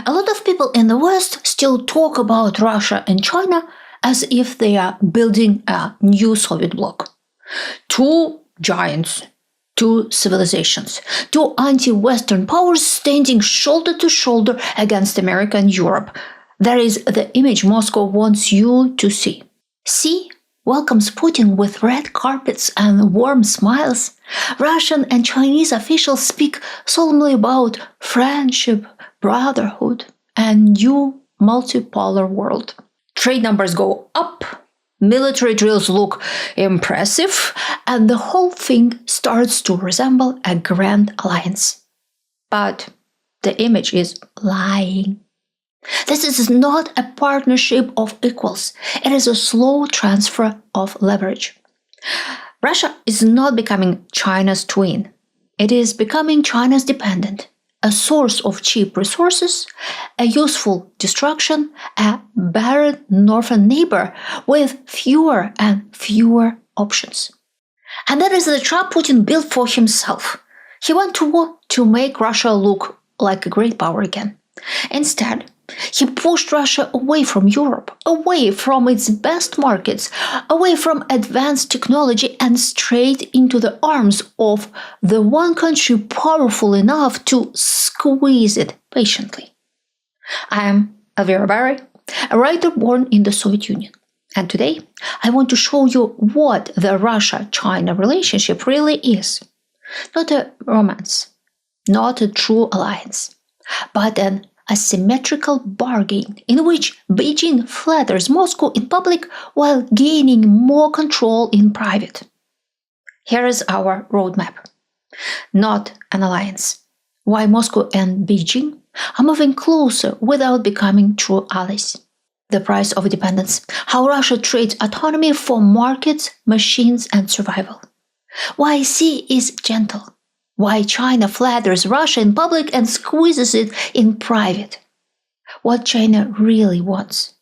A lot of people in the West still talk about Russia and China as if they are building a new Soviet bloc. Two giants, two civilizations, two anti-Western powers standing shoulder to shoulder against America and Europe. That is the image Moscow wants you to see. Xi welcomes Putin with red carpets and warm smiles. Russian and Chinese officials speak solemnly about friendship, brotherhood, and new multipolar world. Trade numbers go up, military drills look impressive, and the whole thing starts to resemble a grand alliance. But the image is lying. This is not a partnership of equals. It is a slow transfer of leverage. Russia is not becoming China's twin. It is becoming China's dependent, a source of cheap resources, a useful distraction, a barren northern neighbor with fewer and fewer options. And that is the trap Putin built for himself. He went to war to make Russia look like a great power again. Instead, he pushed Russia away from Europe, away from its best markets, away from advanced technology, and straight into the arms of the one country powerful enough to squeeze it patiently. I am Elvira Bary, a writer born in the Soviet Union. And today, I want to show you what the Russia-China relationship really is. Not a romance, not a true alliance, but an asymmetrical bargain in which Beijing flatters Moscow in public while gaining more control in private. Here is our roadmap. Not an alliance. Why Moscow and Beijing are moving closer without becoming true allies. The price of dependence. How Russia trades autonomy for markets, machines, and survival. Why Xi is gentle. Why China flatters Russia in public and squeezes it in private. What China really wants.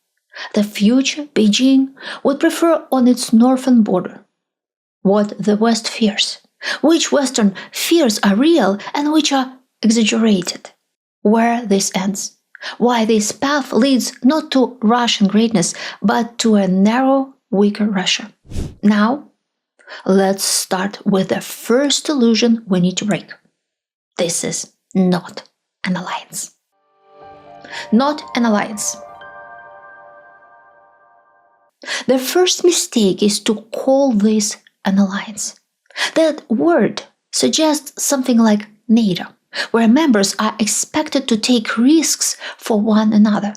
The future Beijing would prefer on its northern border. What the West fears. Which Western fears are real and which are exaggerated. Where this ends. Why this path leads not to Russian greatness, but to a narrow, weaker Russia. Now, let's start with the first illusion we need to break. This is not an alliance. Not an alliance. The first mistake is to call this an alliance. That word suggests something like NATO, where members are expected to take risks for one another.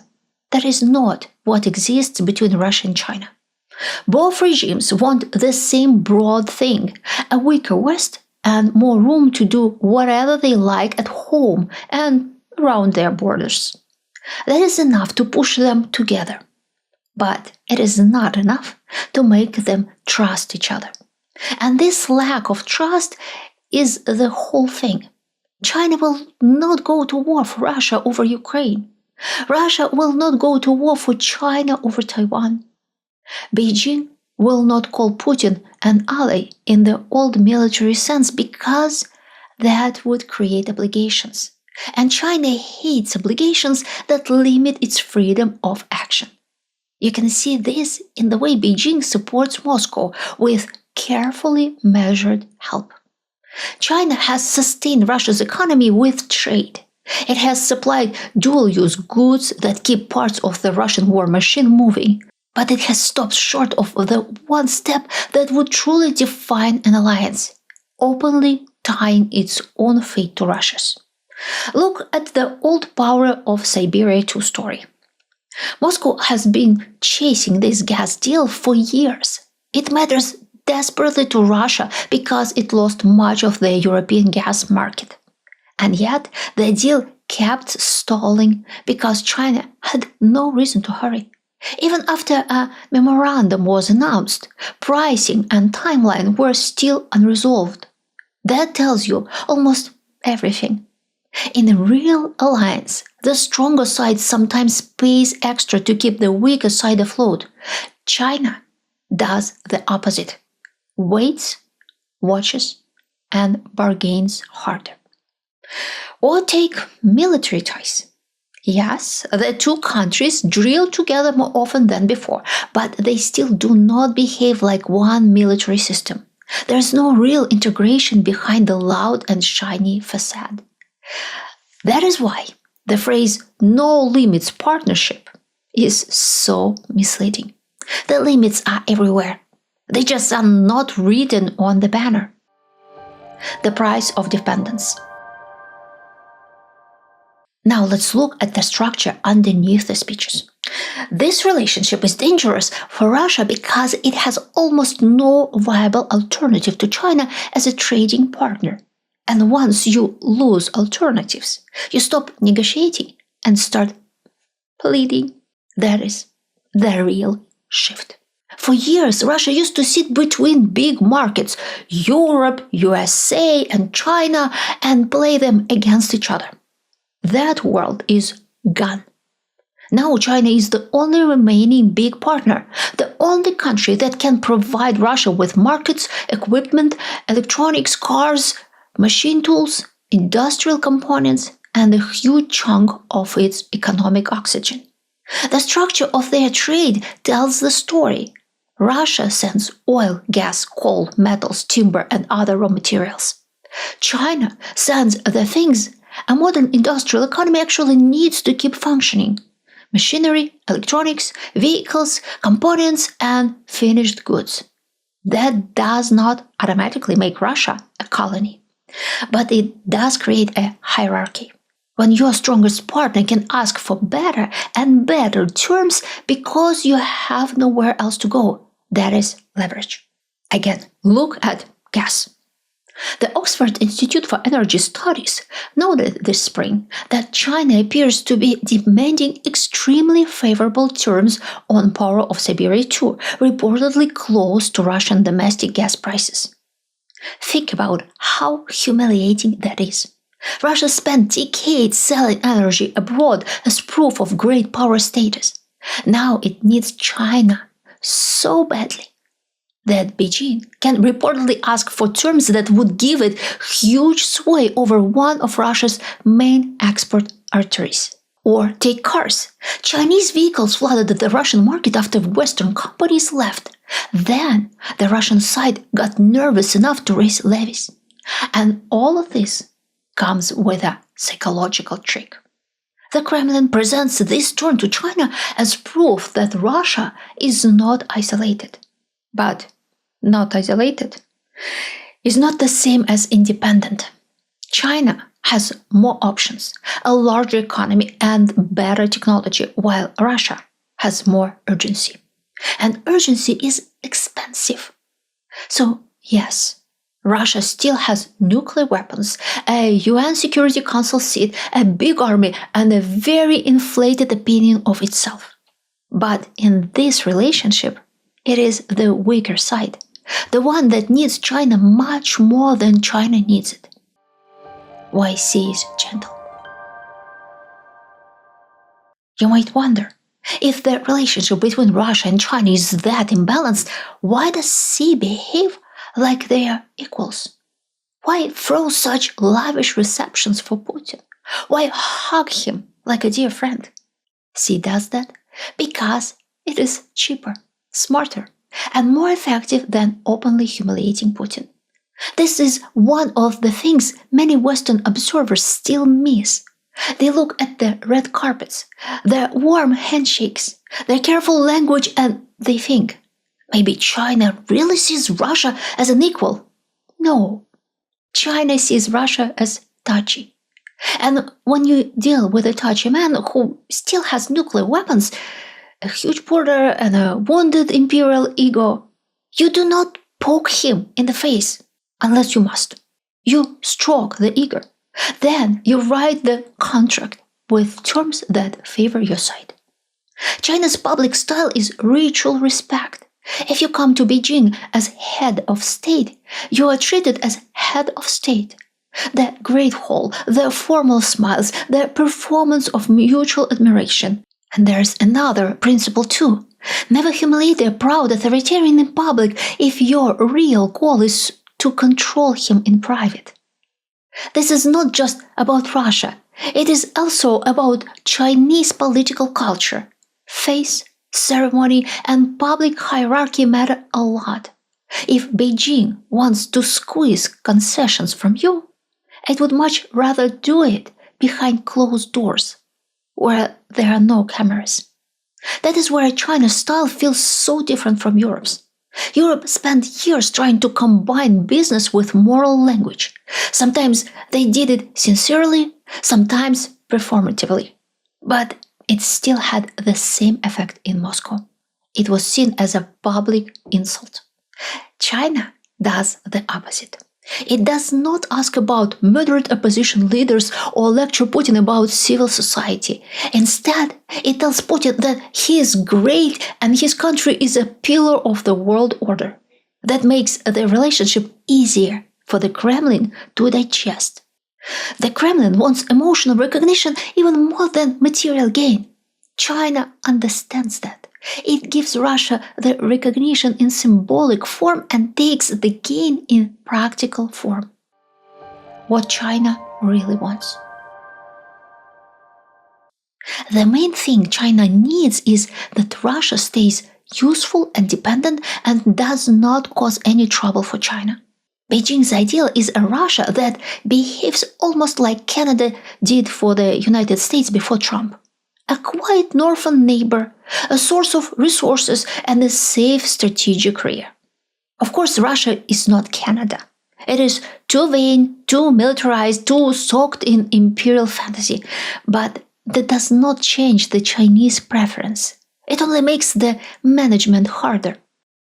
That is not what exists between Russia and China. Both regimes want the same broad thing, a weaker West and more room to do whatever they like at home and around their borders. That is enough to push them together. But it is not enough to make them trust each other. And this lack of trust is the whole thing. China will not go to war for Russia over Ukraine. Russia will not go to war for China over Taiwan. Beijing will not call Putin an ally in the old military sense because that would create obligations. And China hates obligations that limit its freedom of action. You can see this in the way Beijing supports Moscow with carefully measured help. China has sustained Russia's economy with trade. It has supplied dual-use goods that keep parts of the Russian war machine moving. But it has stopped short of the one step that would truly define an alliance, openly tying its own fate to Russia's. Look at the old power of Siberia 2 story. Moscow has been chasing this gas deal for years. It matters desperately to Russia because it lost much of the European gas market. And yet, the deal kept stalling because China had no reason to hurry. Even after a memorandum was announced, pricing and timeline were still unresolved. That tells you almost everything. In a real alliance, the stronger side sometimes pays extra to keep the weaker side afloat. China does the opposite. Waits, watches, and bargains harder. Or take military ties. Yes, the two countries drill together more often than before, but they still do not behave like one military system. There's no real integration behind the loud and shiny facade. That is why the phrase "no limits partnership" is so misleading. The limits are everywhere. They just are not written on the banner. The price of dependence. Now let's look at the structure underneath the speeches. This relationship is dangerous for Russia because it has almost no viable alternative to China as a trading partner. And once you lose alternatives, you stop negotiating and start pleading. That is the real shift. For years, Russia used to sit between big markets, Europe, USA, and China, and play them against each other. That world is gone. Now China is the only remaining big partner, the only country that can provide Russia with markets, equipment, electronics, cars, machine tools, industrial components, and a huge chunk of its economic oxygen. The structure of their trade tells the story. Russia sends oil, gas, coal, metals, timber, and other raw materials. China sends the things a modern industrial economy actually needs to keep functioning: machinery, electronics, vehicles, components, and finished goods. That does not automatically make Russia a colony, but it does create a hierarchy. When your strongest partner can ask for better and better terms because you have nowhere else to go, that is leverage. Again, look at gas. The Oxford Institute for Energy Studies noted this spring that China appears to be demanding extremely favorable terms on Power of Siberia 2, reportedly close to Russian domestic gas prices. Think about how humiliating that is. Russia spent decades selling energy abroad as proof of great power status. Now it needs China so badly that Beijing can reportedly ask for terms that would give it huge sway over one of Russia's main export arteries. Or take cars. Chinese vehicles flooded the Russian market after Western companies left. Then the Russian side got nervous enough to raise levies. And all of this comes with a psychological trick. The Kremlin presents this turn to China as proof that Russia is not isolated. But not isolated is not the same as independent. China has more options, a larger economy, and better technology, while Russia has more urgency. And urgency is expensive. So, yes, Russia still has nuclear weapons, a UN Security Council seat, a big army, and a very inflated opinion of itself. But in this relationship, it is the weaker side, the one that needs China much more than China needs it. YC is gentle. You might wonder, if the relationship between Russia and China is that imbalanced, why does Xi behave like they are equals? Why throw such lavish receptions for Putin? Why hug him like a dear friend? Xi does that because it is cheaper, smarter, and more effective than openly humiliating Putin. This is one of the things many Western observers still miss. They look at the red carpets, the warm handshakes, the careful language, and they think, maybe China really sees Russia as an equal. No, China sees Russia as touchy. And when you deal with a touchy man who still has nuclear weapons, a huge border, and a wounded imperial ego, you do not poke him in the face unless you must. You stroke the ego. Then you write the contract with terms that favor your side. China's public style is ritual respect. If you come to Beijing as head of state, you are treated as head of state. The Great Hall, the formal smiles, the performance of mutual admiration. And there's another principle too. Never humiliate a proud authoritarian in public if your real goal is to control him in private. This is not just about Russia. it is also about Chinese political culture. Faith, ceremony, and public hierarchy matter a lot. If Beijing wants to squeeze concessions from you, it would much rather do it behind closed doors, where there are no cameras. That is where China's style feels so different from Europe's. Europe spent years trying to combine business with moral language. Sometimes they did it sincerely, sometimes performatively. But it still had the same effect in Moscow. It was seen as a public insult. China does the opposite. It does not ask about murdered opposition leaders or lecture Putin about civil society. Instead, it tells Putin that he is great and his country is a pillar of the world order. That makes the relationship easier for the Kremlin to digest. The Kremlin wants emotional recognition even more than material gain. China understands that. It gives Russia the recognition in symbolic form and takes the gain in practical form. What China really wants. The main thing China needs is that Russia stays useful and dependent and does not cause any trouble for China. Beijing's ideal is a Russia that behaves almost like Canada did for the United States before Trump. A quiet northern neighbor, a source of resources, and a safe strategic rear. Of course, Russia is not Canada. It is too vain, too militarized, too soaked in imperial fantasy. But that does not change the Chinese preference. It only makes the management harder.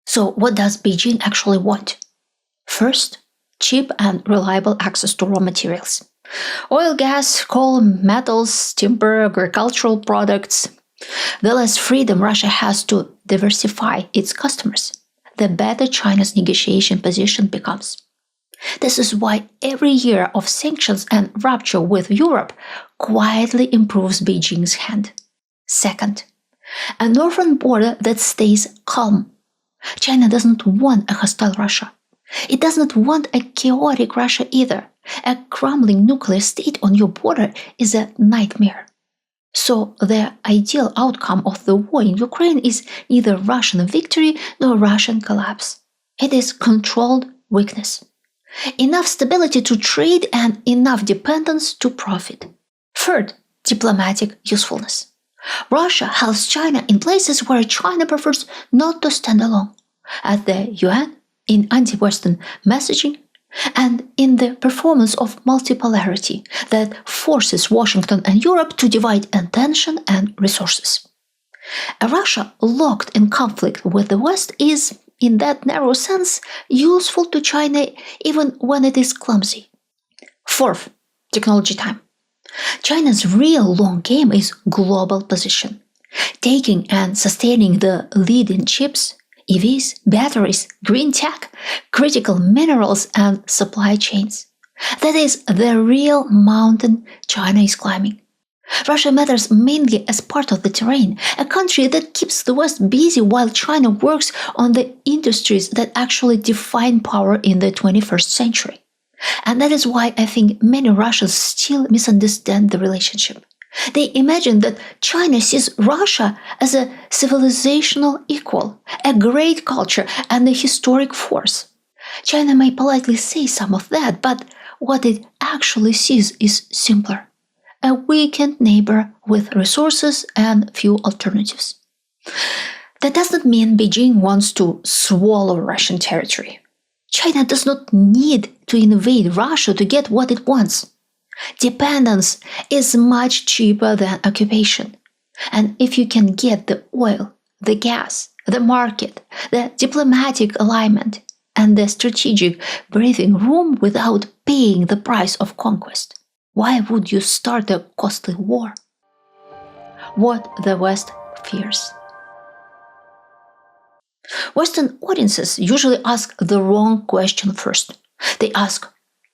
So what does Beijing actually want? First, cheap and reliable access to raw materials. Oil, gas, coal, metals, timber, agricultural products. The less freedom Russia has to diversify its customers, the better China's negotiation position becomes. This is why every year of sanctions and rupture with Europe quietly improves Beijing's hand. Second, a northern border that stays calm. China doesn't want a hostile Russia. It does not want a chaotic Russia either. A crumbling nuclear state on your border is a nightmare. So the ideal outcome of the war in Ukraine is neither Russian victory nor Russian collapse. It is controlled weakness. Enough stability to trade and enough dependence to profit. Third, diplomatic usefulness. Russia helps China in places where China prefers not to stand alone. At the UN, in anti-Western messaging, and in the performance of multipolarity that forces Washington and Europe to divide attention and resources. A Russia locked in conflict with the West is, in that narrow sense, useful to China even when it is clumsy. Fourth, technology time. China's real long game is global position, taking and sustaining the lead in chips, EVs, batteries, green tech, critical minerals, and supply chains. That is the real mountain China is climbing. Russia matters mainly as part of the terrain, a country that keeps the West busy while China works on the industries that actually define power in the 21st century. And that is why I think many Russians still misunderstand the relationship. They imagine that China sees Russia as a civilizational equal, a great culture, and a historic force. China may politely say some of that, but what it actually sees is simpler. A weakened neighbor with resources and few alternatives. That does not mean Beijing wants to swallow Russian territory. China does not need to invade Russia to get what it wants. Dependence is much cheaper than occupation. And if you can get the oil, the gas, the market, the diplomatic alignment, and the strategic breathing room without paying the price of conquest, why would you start a costly war? What the West fears. Western audiences usually ask the wrong question first. They ask,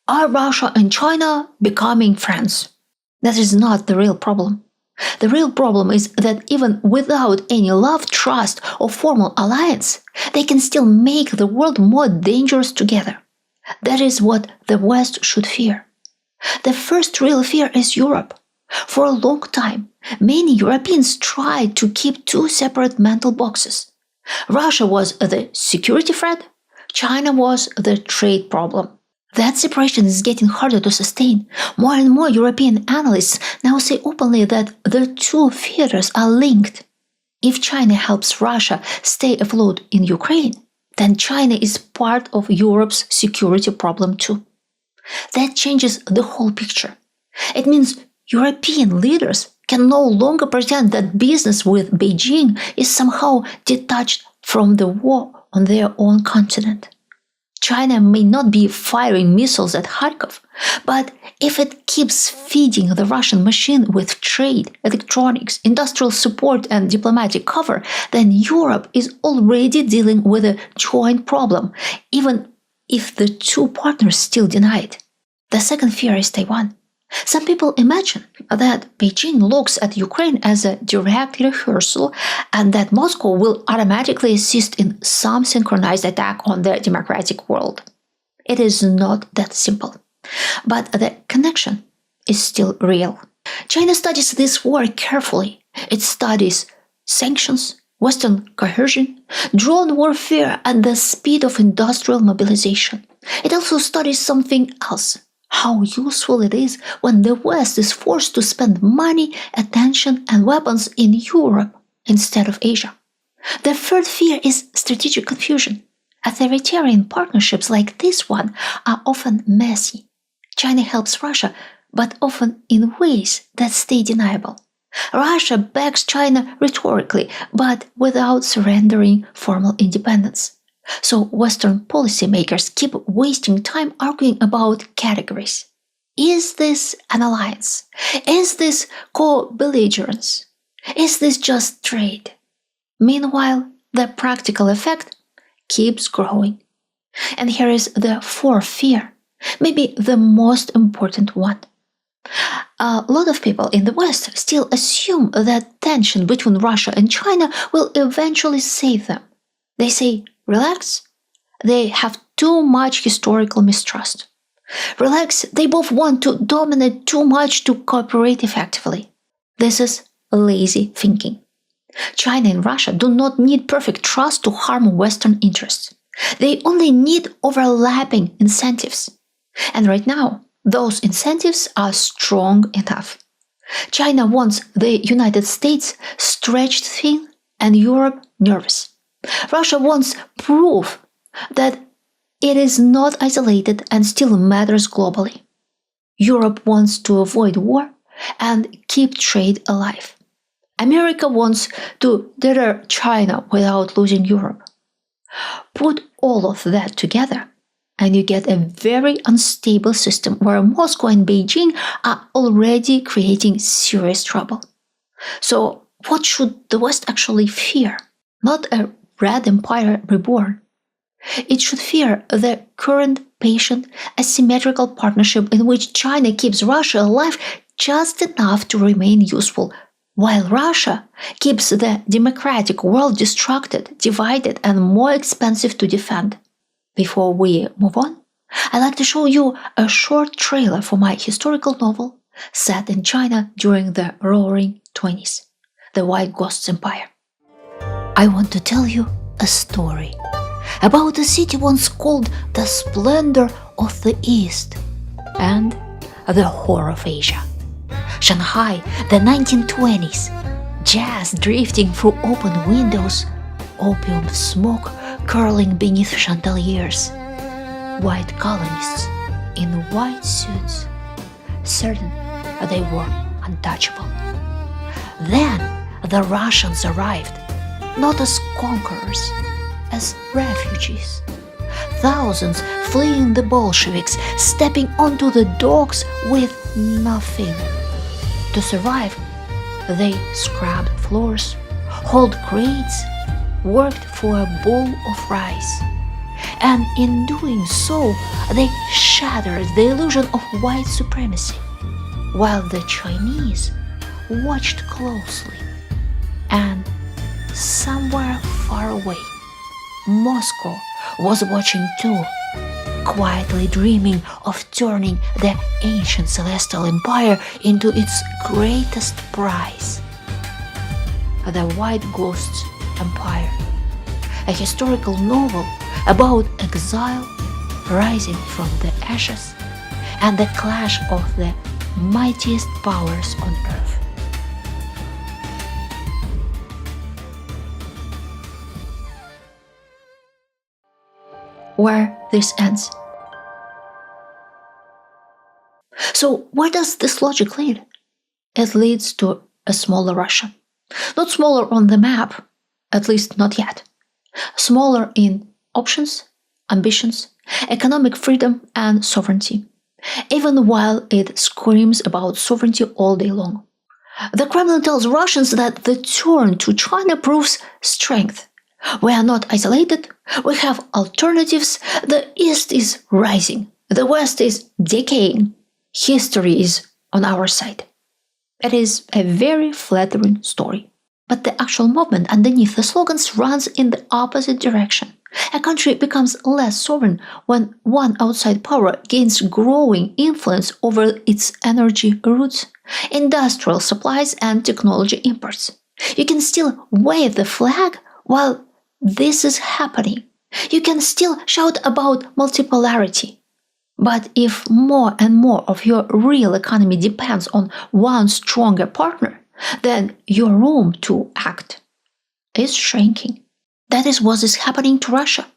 are Russia and China becoming friends? That is not the real problem. The real problem is that even without any love, trust, or formal alliance, they can still make the world more dangerous together. That is what the West should fear. The first real fear is Europe. For a long time, many Europeans tried to keep two separate mental boxes. Russia was the security threat, China was the trade problem. That separation is getting harder to sustain. More and more European analysts now say openly that the two theaters are linked. If China helps Russia stay afloat in Ukraine, then China is part of Europe's security problem too. That changes the whole picture. It means European leaders can no longer pretend that business with Beijing is somehow detached from the war on their own continent. China may not be firing missiles at Kharkov, but if it keeps feeding the Russian machine with trade, electronics, industrial support, and diplomatic cover, then Europe is already dealing with a joint problem, even if the two partners still deny it. The second fear is Taiwan. Some people imagine that Beijing looks at Ukraine as a direct rehearsal and that Moscow will automatically assist in some synchronized attack on the democratic world. It is not that simple. But the connection is still real. China studies this war carefully. It studies sanctions, Western coercion, drone warfare, and the speed of industrial mobilization. It also studies something else. How useful it is when the West is forced to spend money, attention, and weapons in Europe instead of Asia. The third fear is strategic confusion. Authoritarian partnerships like this one are often messy. China helps Russia, but often in ways that stay deniable. Russia backs China rhetorically, but without surrendering formal independence. So Western policymakers keep wasting time arguing about categories. Is this an alliance? Is this co-belligerence? Is this just trade? Meanwhile, the practical effect keeps growing. And here is the fourth fear, maybe the most important one. A lot of people in the West still assume that tension between Russia and China will eventually save them. They say, relax, they have too much historical mistrust. Relax, they both want to dominate too much to cooperate effectively. This is lazy thinking. China and Russia do not need perfect trust to harm Western interests. They only need overlapping incentives. And right now, those incentives are strong enough. China wants the United States stretched thin and Europe nervous. Russia wants proof that it is not isolated and still matters globally. Europe wants to avoid war and keep trade alive. America wants to deter China without losing Europe. Put all of that together, and you get a very unstable system where Moscow and Beijing are already creating serious trouble. So, what should the West actually fear? Not a Red Empire reborn. It should fear the current patient, asymmetrical partnership in which China keeps Russia alive just enough to remain useful, while Russia keeps the democratic world distracted, divided, and more expensive to defend. Before we move on, I'd like to show you a short trailer for my historical novel set in China during the Roaring 20s, The White Ghost's Empire. I want to tell you a story about a city once called the splendor of the East and the horror of Asia. Shanghai, the 1920s, jazz drifting through open windows, opium smoke curling beneath chandeliers, white colonists in white suits, certain they were untouchable. Then the Russians arrived, not as conquerors, as refugees. Thousands fleeing the Bolsheviks, stepping onto the docks with nothing. To survive, they scrubbed floors, hauled crates, worked for a bowl of rice. And in doing so, they shattered the illusion of white supremacy, while the Chinese watched closely. And somewhere far away, Moscow was watching too, quietly dreaming of turning the ancient celestial empire into its greatest prize. The White Ghost's Empire, a historical novel about exile rising from the ashes and the clash of the mightiest powers on earth. Where this ends. So where does this logic lead? It leads to a smaller Russia. Not smaller on the map, at least not yet. Smaller in options, ambitions, economic freedom and sovereignty, even while it screams about sovereignty all day long. The Kremlin tells Russians that the turn to China proves strength. We are not isolated, we have alternatives, the East is rising, the West is decaying, history is on our side. It is a very flattering story. But the actual movement underneath the slogans runs in the opposite direction. A country becomes less sovereign when one outside power gains growing influence over its energy routes, industrial supplies and technology imports. You can still wave the flag while this is happening. You can still shout about multipolarity. But if more and more of your real economy depends on one stronger partner, then your room to act is shrinking. That is what is happening to Russia.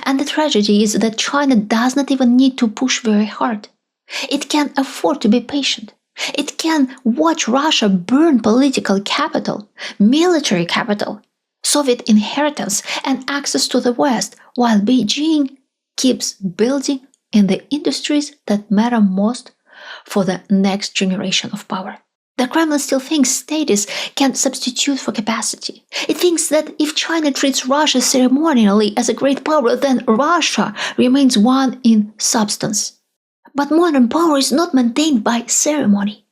And the tragedy is that China does not even need to push very hard. It can afford to be patient. It can watch Russia burn political capital, military capital, Soviet inheritance and access to the West, while Beijing keeps building in the industries that matter most for the next generation of power. The Kremlin still thinks status can substitute for capacity. It thinks that if China treats Russia ceremonially as a great power, then Russia remains one in substance. But modern power is not maintained by ceremony.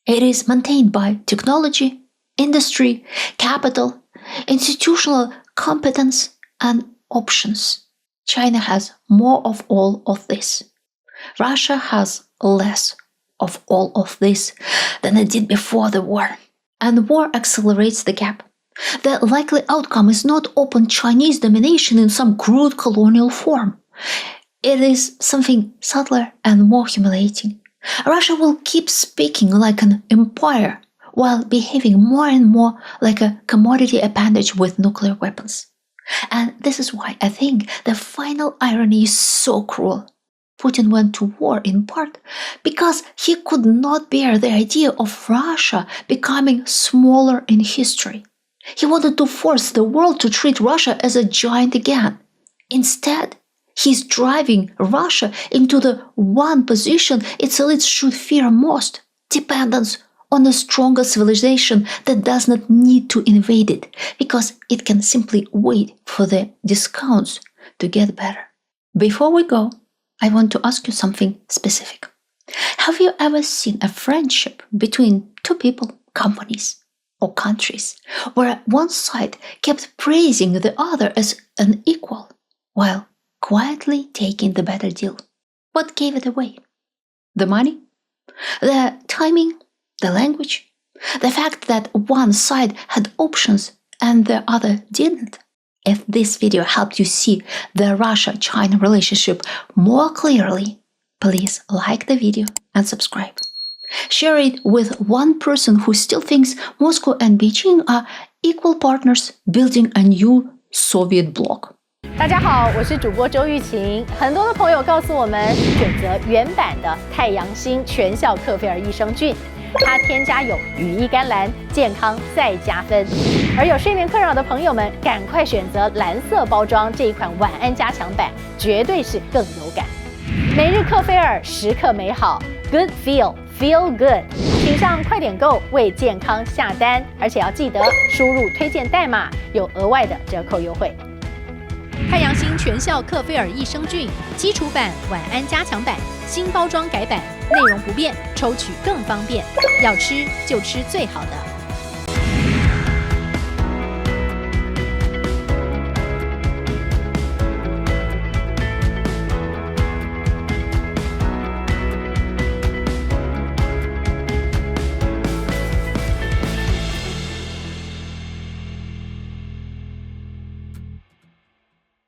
It is maintained by technology, industry, capital, institutional competence, and options. China has more of all of this. Russia has less of all of this than it did before the war. And war accelerates the gap. The likely outcome is not open Chinese domination in some crude colonial form. It is something subtler and more humiliating. Russia will keep speaking like an empire while behaving more and more like a commodity appendage with nuclear weapons. And this is why I think the final irony is so cruel. Putin went to war in part because he could not bear the idea of Russia becoming smaller in history. He wanted to force the world to treat Russia as a giant again. Instead, he's driving Russia into the one position its elites should fear most: dependence on a stronger civilization that does not need to invade it, because it can simply wait for the discounts to get better. Before we go, I want to ask you something specific. Have you ever seen a friendship between two people, companies, or countries, where one side kept praising the other as an equal, while quietly taking the better deal? What gave it away? The money? The timing? The language? The fact that one side had options and the other didn't? If this video helped you see the Russia-China relationship more clearly, please like the video and subscribe. Share it with one person who still thinks Moscow and Beijing are equal partners building a new Soviet bloc. 大家好，我是主播周玉琴。很多的朋友告诉我们，选择原版的太阳星全效克菲尔益生菌。它添加有羽衣甘蓝，健康再加分。而有睡眠困扰的朋友们，赶快选择蓝色包装这一款晚安加强版，绝对是更有感。每日克菲尔，时刻美好 ，Good Feel Good， 请上快点购为健康下单，而且要记得输入推荐代码，有额外的折扣优惠。太阳星全效克菲尔益生菌基础版、晚安加强版，新包装改版，内容不变，抽取更方便。要吃就吃最好的。